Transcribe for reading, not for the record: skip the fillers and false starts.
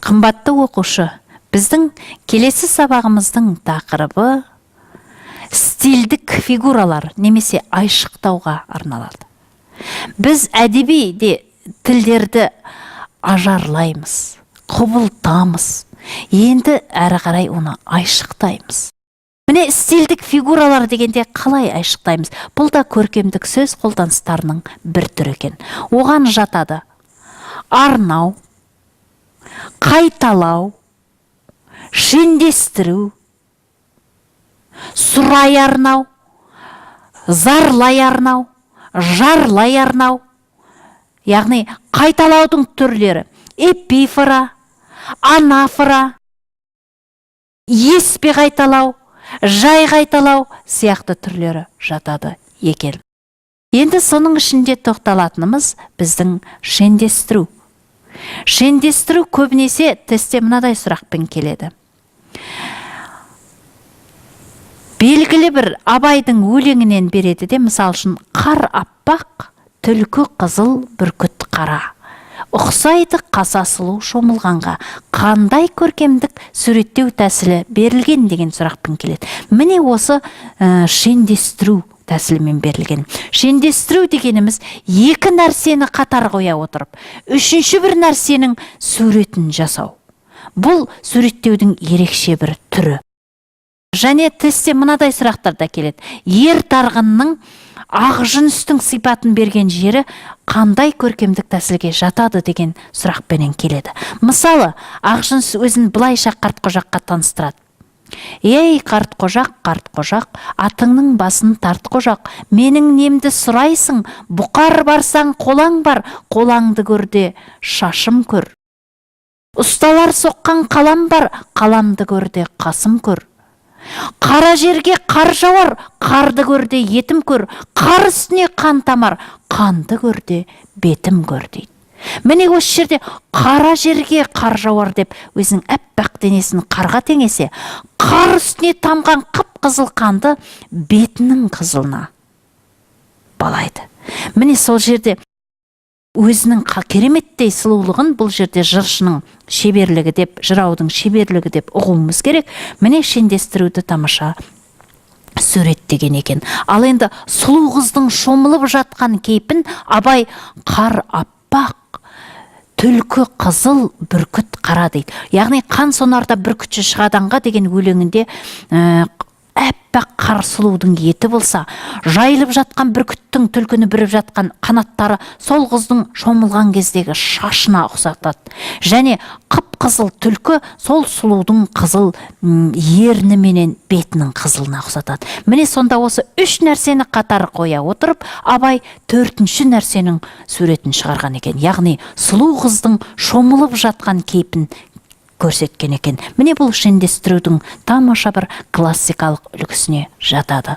Қымбатты оқушы, біздің келесі сабағымыздың тақырыбы стильдік фигуралар немесе айшықтауға арналады. Біз әдеби тілдерді ажарлаймыз, құбылтамыз. Енді әрі қарай оны айшықтаймыз. Міне стильдік фигуралар дегенде қалай айшықтаймыз? Бұл да көркемдік сөз қолданыстарының бір түрі екен. Оған жатады арнау, қайталау, шендестіру, сұрай арнау, зарлай арнау, жарлай арнау. Яғни қайталаудың түрлері эпифора, анафора, еспе қайталау, жай қайталау сияқты түрлері жатады екен. Енді соның ішінде тоқталатынымыз біздің шендестіру. Шендестіру көбінесе тестте мынадай сұрақпен келеді. Белгілі бір Абайдың өлеңінен береді де, мысал үшін, қар аппақ, түлкі қызыл, бүркіт қара. Ұқсайды қаса сұлу шомылғанға, қандай көркемдік суреттеу тәсілі берілген деген сұрақпен келеді. Міне осы шендестіру тәсілімен берілген. Шендестіру дегеніміз екі нәрсені қатар қоя отырып, үшінші бір нәрсенің суретін жасау. Бұл суреттеудің ерекше бір түрі. Және тестте мынадай сұрақтар да келеді. Ер тарғынның ақ жүністің сипатын берген жері қандай көркемдік тәсілге жатады деген сұрақпенен келеді. Мысалы, ақ жүніс өзін былайша Қартқожаққа таныстырады. Ей, Қартқожақ, атыңның басын тарт қожақ, менің немді сұрайсың, бұқар барсаң қолаң бар, қолаңды көрде шашым көр. Ұсталар соққан қалам бар, қаламды көрде қасым көр. Қара жерге қар жауар, қарды көрде етім көр, қар үстіне қан тамар, қанды көрде бетім көр дейді. Міне осы жерде қара жерге қар жауар деп өзінің әппақ денесін қарға теңесе, қар үстіне тамған қып-қызыл қанды бетінің қызылына балайды. Міне сол жерде өзінің кереметтей сұлулығын бұл жерде жыршының шеберлігі деп, жыраудың шеберлігі деп ұғуымыз керек. Міне шендестіруді тамаша суреттеген екен. Ал енді сұлу қыздың шомылып жатқан кейпін Абай қар аппақ, түлкі қызыл, бүркіт қара дейді. Яғни қан сонарда бүркітші шығаданға деген өлеңінде әппақ қар сұлудың еті болса, жайылып жатқан бүркіттің түлкіні бүріп жатқан қанаттары сол қыздың шомылған кездегі шашына ұқсатады. Және қып-қызыл түлкі сол сұлудың қызыл ерні менен бетінің қызылына ұқсатады. Міне сонда осы үш нәрсені қатар қоя отырып, Абай төртінші нәрсенің суретін шығарған екен. Яғни сұлу қыздың шомылып жатқан кейпін көрсеткен екен. Міне бұл шендестірудің тамаша бір классикалық үлгісіне жатады.